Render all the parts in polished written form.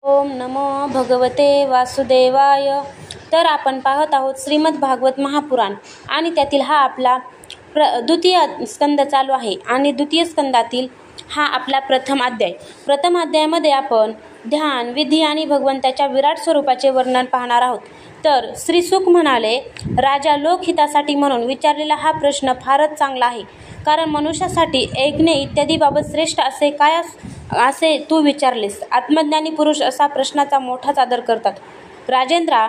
ओम नमो भगवते वासुदेवाय. तर आपण पाहत आहोत श्रीमद भागवत महापुराण आणि त्यातील हा आपला द्वितीय स्कंद चालू आहे आणि द्वितीय स्कंदातील हा आपला प्रथम अध्यायामध्ये आपण ध्यान विधी आणि भगवंताच्या विराट स्वरूपाचे वर्णन पाहणार आहोत. तर श्री सुख म्हणाले, राजा लोकहितासाठी म्हणून विचारलेला हा प्रश्न फारच चांगला आहे, कारण मनुष्यासाठी ऐकणे इत्यादी बाबत श्रेष्ठ असे काय असे तू विचारलेस. आत्मज्ञानी पुरुष असा प्रश्नाचा मोठाच आदर करतात. राजेंद्रा,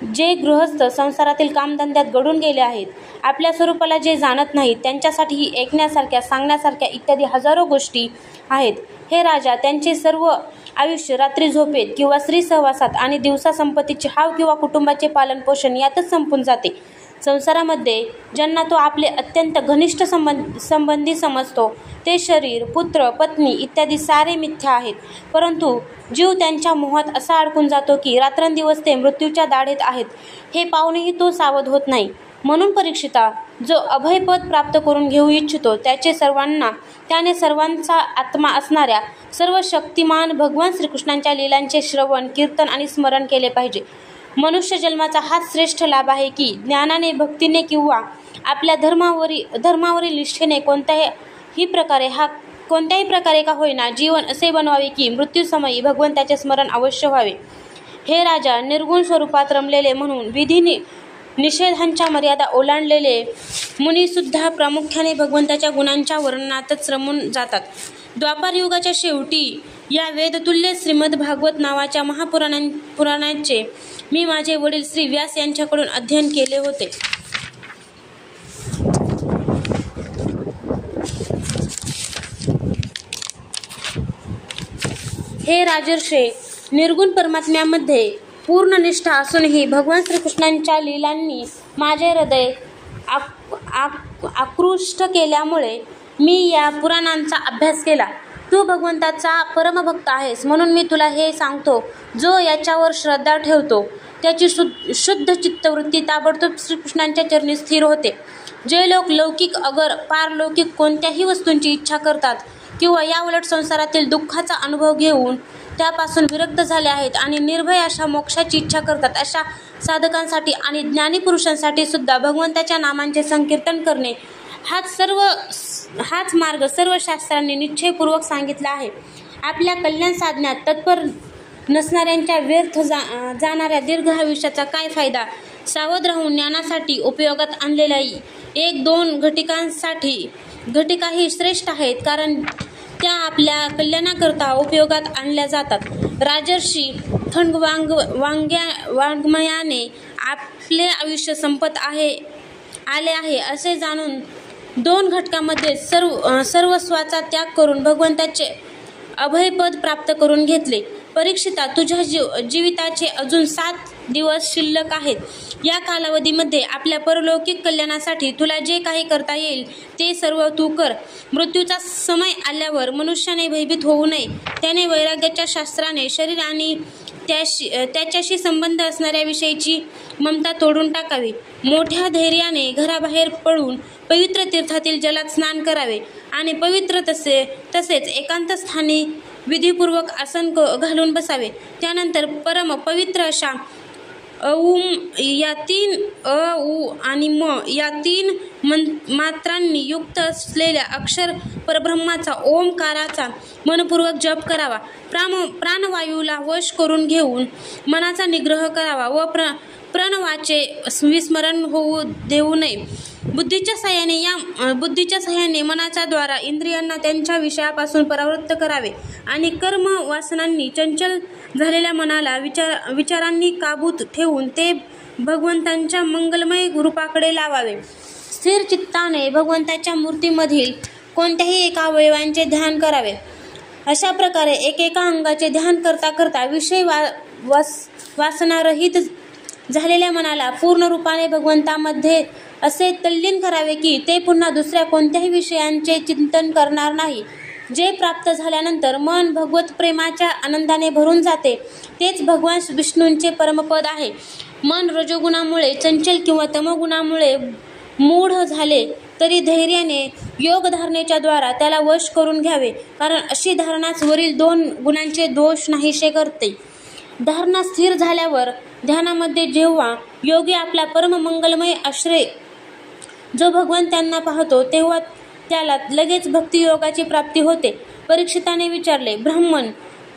जे गृहस्थ संसारातील कामधंद्यात गढून गेले आहेत, आपल्या स्वरूपाला जे जाणत नाहीत, त्यांच्यासाठी ऐकण्यासारख्या सांगण्यासारख्या इत्यादी हजारो गोष्टी आहेत. हे राजा, त्यांचे सर्व आयुष्य रात्री झोपेत किंवा स्त्री सहवासात आणि दिवसा संपत्तीचे हाव किंवा कुटुंबाचे पालन पोषण यातच संपून जाते. संसारामध्ये ज्यांना तो आपले अत्यंत घनिष्ठ संबंधी समजतो ते शरीर, पुत्र, पत्नी इत्यादी सारे मिथ्या आहेत. परंतु जीव त्यांच्या मोहात असा अडकून जातो की रात्रंदिवस ते मृत्यूच्या दाढेत आहेत हे पाहूनही तो सावध होत नाही. म्हणून परीक्षिता, जो अभयपद प्राप्त करून घेऊ इच्छितो त्याने सर्वांचा आत्मा असणाऱ्या सर्व शक्तिमान भगवान श्रीकृष्णांच्या लीलांचे श्रवण, कीर्तन आणि स्मरण केले पाहिजे. मनुष्य जन्माचा हाच श्रेष्ठ लाभ आहे की ज्ञानाने, भक्तीने किंवा आपल्या धर्मावरील निष्ठेने कोणत्याही प्रकारे का होईना जीवन असे बनवावे की मृत्यूसमयी भगवंताचे स्मरण अवश्य व्हावे. हे राजा, निर्गुण स्वरूपात रमलेले म्हणून विधी निषेधांच्या मर्यादा ओलांडलेले मुनीसुद्धा प्रामुख्याने भगवंताच्या गुणांच्या वर्णनातच रमून जातात. द्वापार युगाच्या शेवटी या वेदतुल्य श्रीमद भागवत नावाच्या महापुराणाचे मी माझे वडील श्री व्यास यांच्याकडून अध्ययन केले होते. हे राजर्षे, निर्गुण परमात्म्यामध्ये पूर्ण निष्ठा असूनही भगवान श्रीकृष्णांच्या लीलांनी माझे हृदय आकृष्ट केल्यामुळे मी या पुराणांचा अभ्यास केला. तू भगवंताचा परमभक्त आहेस, म्हणून मी तुला हे सांगतो. जो याच्यावर श्रद्धा ठेवतो त्याची शुद्ध चित्तवृत्ती ताबडतोब श्रीकृष्णांच्या चरणी स्थिर होते. जे लोक लौकिक अगर पारलौकिक कोणत्याही वस्तूंची इच्छा करतात किंवा याउलट संसारातील दुःखाचा अनुभव घेऊन त्यापासून विरक्त झाले आहेत आणि निर्भय अशा मोक्षाची इच्छा करतात, अशा साधकांसाठी आणि ज्ञानी पुरुषांसाठी सुद्धा भगवंताच्या नामांचे संकीर्तन करणे हाच मार्ग सर्व शास्त्रांनी निश्चयपूर्वक सांगितला आहे. आपल्या कल्याण साधण्यात तत्पर नसणाऱ्यांच्या व्यर्थ जाणाऱ्या दीर्घ आयुष्याचा काय फायदा. सावध राहून ज्ञानासाठी उपयोगात आणलेल्या 1-2 घटिकाही श्रेष्ठ आहेत, कारण त्या आपल्या कल्याणाकरता उपयोगात आणल्या जातात. राजर्षी वाङ्मयाने आपले आयुष्य संपत आले आहे असे जाणून 2 घटकामध्ये सर्वस्वाचा त्याग करून भगवंताचे अभयपद प्राप्त करून घेतले. परीक्षिता, तुझ्या जीविताचे अजून 7 दिवस शिल्लक आहेत. या कालावधीमध्ये आपल्या परलौकिक कल्याणासाठी तुला जे काही करता येईल ते सर्व तू कर. मृत्यूचा समय आल्यावर मनुष्याने भयभीत होऊ नये. त्याने वैराग्याच्या शास्त्राने शरीर आणि त्याच्याशी संबंध असणाऱ्या विषयीची ममता तोडून टाकावी. मोठ्या धैर्याने घराबाहेर पडून पवित्र तीर्थातील जलात स्नान करावे आणि पवित्र तसेच एकांत स्थानी विधीपूर्वक आसन घालून बसावे. त्यानंतर परम पवित्र अशा औम या 3 अ, उ आणि म या 3 मात्रांनी युक्त असलेल्या अक्षर परब्रह्माचा ओमकाराचा मनपूर्वक जप करावा. प्राणवायूला वश करून घेऊन मनाचा निग्रह करावा व प्रणवाचे विस्मरण होऊ देऊ नये. बुद्धीच्या साहाय्याने मनाच्या द्वारा इंद्रियांना त्यांच्या विषयापासून परावृत्त करावे आणि कर्म वासनांनी चंचल झालेल्या मनाला विचारांनी काबूत ठेवून ते भगवंतांच्या मंगलमय रूपाकडे लावावे. स्थिर चित्ताने भगवंताच्या मूर्तीमधील कोणत्याही एका अवयवांचे ध्यान करावे. अशा प्रकारे एकेका अंगाचे ध्यान करता करता विषय वासनारहित झालेल्या मनाला पूर्ण रूपाने भगवंतामध्ये असे तल्लीन करावे की ते पुन्हा दुसऱ्या कोणत्याही विषयांचे चिंतन करणार नाही. जे प्राप्त झाल्यानंतर मन भगवत प्रेमाच्या आनंदाने भरून जाते तेच भगवान विष्णूंचे परमपद आहे. मन रजोगुणामुळे चंचल किंवा तमोगुणामुळे मूढ झाले तरी धैर्याने योग धारणेच्या द्वारा त्याला वश करून घ्यावे, कारण अशी धारणाच वरील 2 गुणांचे दोष नाहीसे करते. धारणा स्थिर झाल्यावर ध्यानामध्ये जेव्हा योगी आपला परम मंगलमय आश्रय जो भगवान त्यांना पाहतो तेव्हा त्याला लगेच भक्तियोगाची प्राप्ती होते. परीक्षिताने विचारले, ब्राह्मण,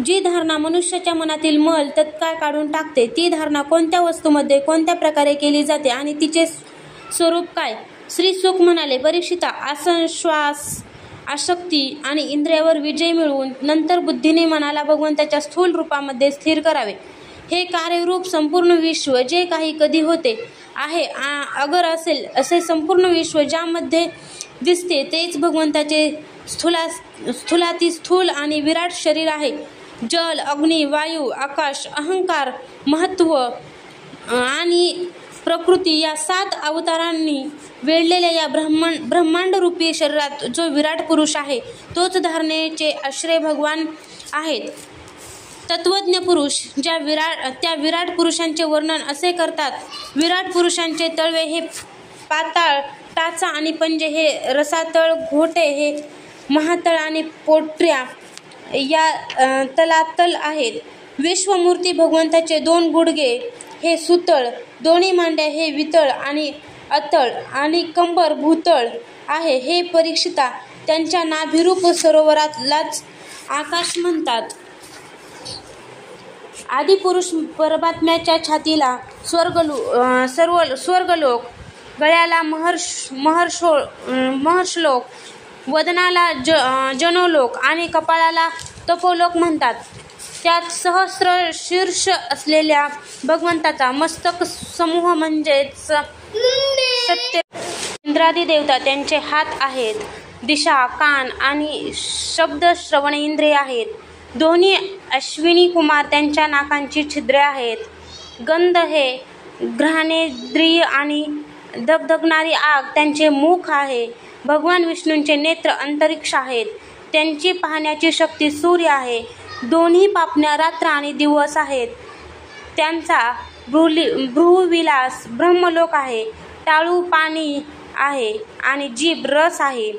जी धारणा मनुष्याच्या मनातील मल तत्काळ काढून टाकते ती धारणा कोणत्या वस्तूमध्ये कोणत्या प्रकारे केली जाते आणि तिचे स्वरूप काय? श्री शुक म्हणाले, परीक्षिता, आसन, श्वास, आसक्ती आणि इंद्रियावर विजय मिळवून नंतर बुद्धीने मनाला भगवंताच्या स्थूल रूपामध्ये स्थिर करावे. हे कार्यरूप संपूर्ण विश्व जे काही कधी होते आहे अगर असेल असे संपूर्ण विश्व ज्यामध्ये दिसते तेच भगवंताचे स्थूलाती स्थूल आणि विराट शरीर आहे. जल, अग्नी, वायू, आकाश, अहंकार, महत्व आणि प्रकृती या 7 अवतारांनी वेढलेल्या या ब्रह्मांडरूपी शरीरात जो विराट पुरुष आहे तोच धारणेचे आश्रय भगवान आहेत. तत्वज्ञ पुरुष त्या विराट पुरुषांचे वर्णन असे करतात. विराट पुरुषांचे तळवे हे पाताळ, टाचा आणि पंजे हे रसातळ, घोटे हे महातळ आणि पोटऱ्या या तलातल आहेत. विश्वमूर्ती भगवंताचे 2 गुडघे हे सुतळ, दोन्ही मांड्या हे वितळ आणि अतळ आणि कंबर भूतळ आहे. हे परीक्षिता, त्यांच्या नाभिरूप सरोवरालाच आकाश म्हणतात. आदिपुरुष परमात्म्याच्या छातीला स्वर्गलोक, गळ्याला महर्षलोक, वदनाला जनोलोक आणि कपाळाला तपोलोक म्हणतात. त्यात सहस्र शीर्ष असलेल्या भगवंताचा मस्तक समूह म्हणजेच सत्य इंद्रादी देवता त्यांचे हात आहेत. दिशा, कान आणि शब्द श्रवण इंद्रिय आहेत. दोन्ही अश्विनी कुमार त्यांच्या नाकांची छिद्रे आहेत. गंध हे घ्राणेंद्रिय आणि धगधगणारी आग त्यांचे मुख आहे. भगवान विष्णूंचे नेत्र अंतरिक्ष आहेत. त्यांची पाहण्याची शक्ती सूर्य आहे. दोन्ही पापण्या रात्र आणि दिवस आहेत. त्यांचा भ्रूविलास ब्रह्मलोक आहे. टाळू पाणी आहे आणि जीभ रस आहे.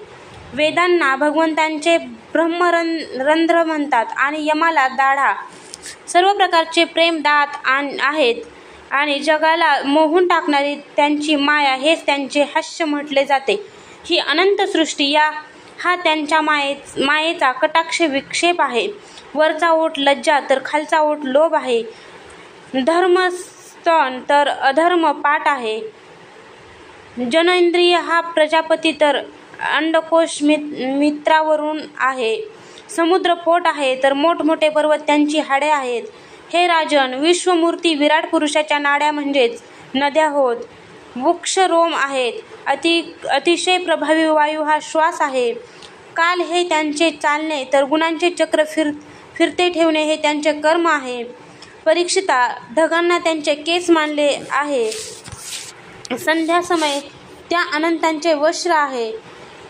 वेदांना भगवंतांचे ब्रह्मरंध्र म्हणतात आणि यमाला दाढा. सर्व प्रकारचे प्रेम दात आहेत आणि जगाला मोहून टाकणारी त्यांची माया हेच त्यांचे हास्य म्हटले जाते. ही अनंत सृष्टी हा त्यांच्या मायेचा कटाक्ष विक्षेप आहे. वरचा ओठ लज्जा तर खालचा ओठ लोभ आहे. धर्म स्तन तर अधर्म पाठ आहे. जननेंद्रिय हा प्रजापती तर अंडकोश मित्रावरून आहे. समुद्र पोट आहे तर मोठमोठे पर्वत त्यांची हाडे आहेत. हे राजन, विश्वमूर्ती विराट पुरुषाच्या नाड्या म्हणजेच नद्या होत. वृक्ष रोम आहेत. अतिशय प्रभावी वायू हा श्वास आहे. काल हे त्यांचे चालणे तर गुणांचे चक्र फिरते ठेवणे हे त्यांचे कर्म आहे. परीक्षिता, ढगांना त्यांचे केस मानले आहे. संध्यासमय त्या अनंतांचे वस्त्र आहे.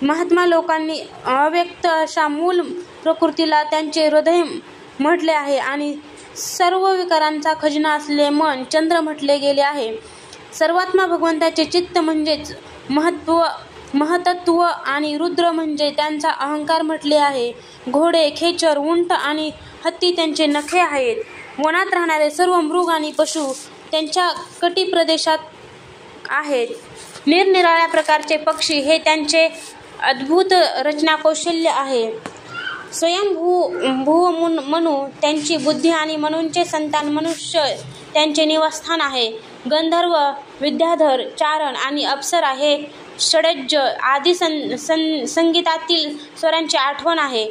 महात्मा लोकांनी अव्यक्त अशा मूल प्रकृतीला त्यांचे हृदय म्हटले आहे आणि सर्व विकारांचा खजिना असलेले मन चंद्र म्हटले गेले आहे. सर्वात्मा भगवंताचे चित्त म्हणजेच महतत्व आणि रुद्र म्हणजे त्यांचा अहंकार म्हटले आहे. घोडे, खेचर, उंट आणि हत्ती त्यांचे नखे आहेत. वनात राहणारे सर्व मृग आणि पशु त्यांच्या कटी प्रदेशात आहेत. निरनिराळ्या प्रकारचे पक्षी हे त्यांचे अद्भुत रचना कौशल्य आहे. स्वयंभू मनु त्यांची बुद्धी आणि मनुंचे संतान मनुष्य त्यांचे निवासस्थान आहे. गंधर्व, विद्याधर, चारण आणि अप्सरा हे षड्ज आदी संगीतातील स्वरांची आठवण आहे.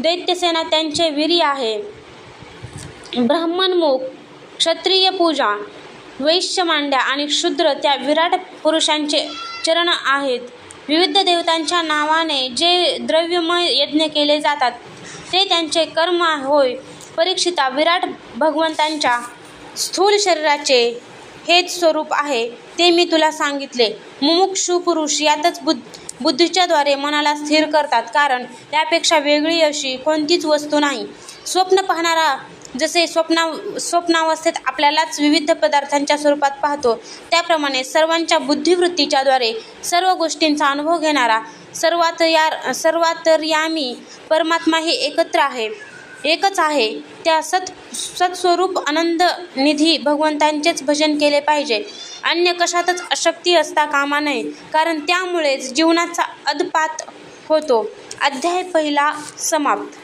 दैत्यसेना त्यांचे वीर्य आहे. ब्राह्मणमुख, क्षत्रिय पूजा, वैश्य मांड्या आणि शूद्र त्या विराट पुरुषांचे चरण आहेत. विविध देवतांच्या नावाने जे द्रव्यमय यज्ञ केले जातात ते त्यांचे कर्म होय. परीक्षिता, विराट भगवंतांच्या स्थूल शरीराचे हेच स्वरूप आहे ते मी तुला सांगितले. मुमुक्षु पुरुष यातच बुद्धीच्या द्वारे मनाला स्थिर करतात, कारण यापेक्षा वेगळी अशी कोणतीच वस्तू नाही. स्वप्न पाहणारा जसे स्वप्नावस्थेत आपल्यालाच विविध पदार्थांच्या स्वरूपात पाहतो त्याप्रमाणे सर्वांच्या बुद्धिवृत्तीच्या द्वारे सर्व गोष्टींचा अनुभव घेणारा सर्वांतर्यामी परमात्मा हे एकत्र आहे. एकच आहे, त्या सत्स्वरूप आनंद निधी भगवंतांचेच भजन केले पाहिजे. अन्य कशातच आसक्ती असता कामा नये, कारण त्यामुळेच जीवनाचा अधपात होतो. अध्याय 1 समाप्त.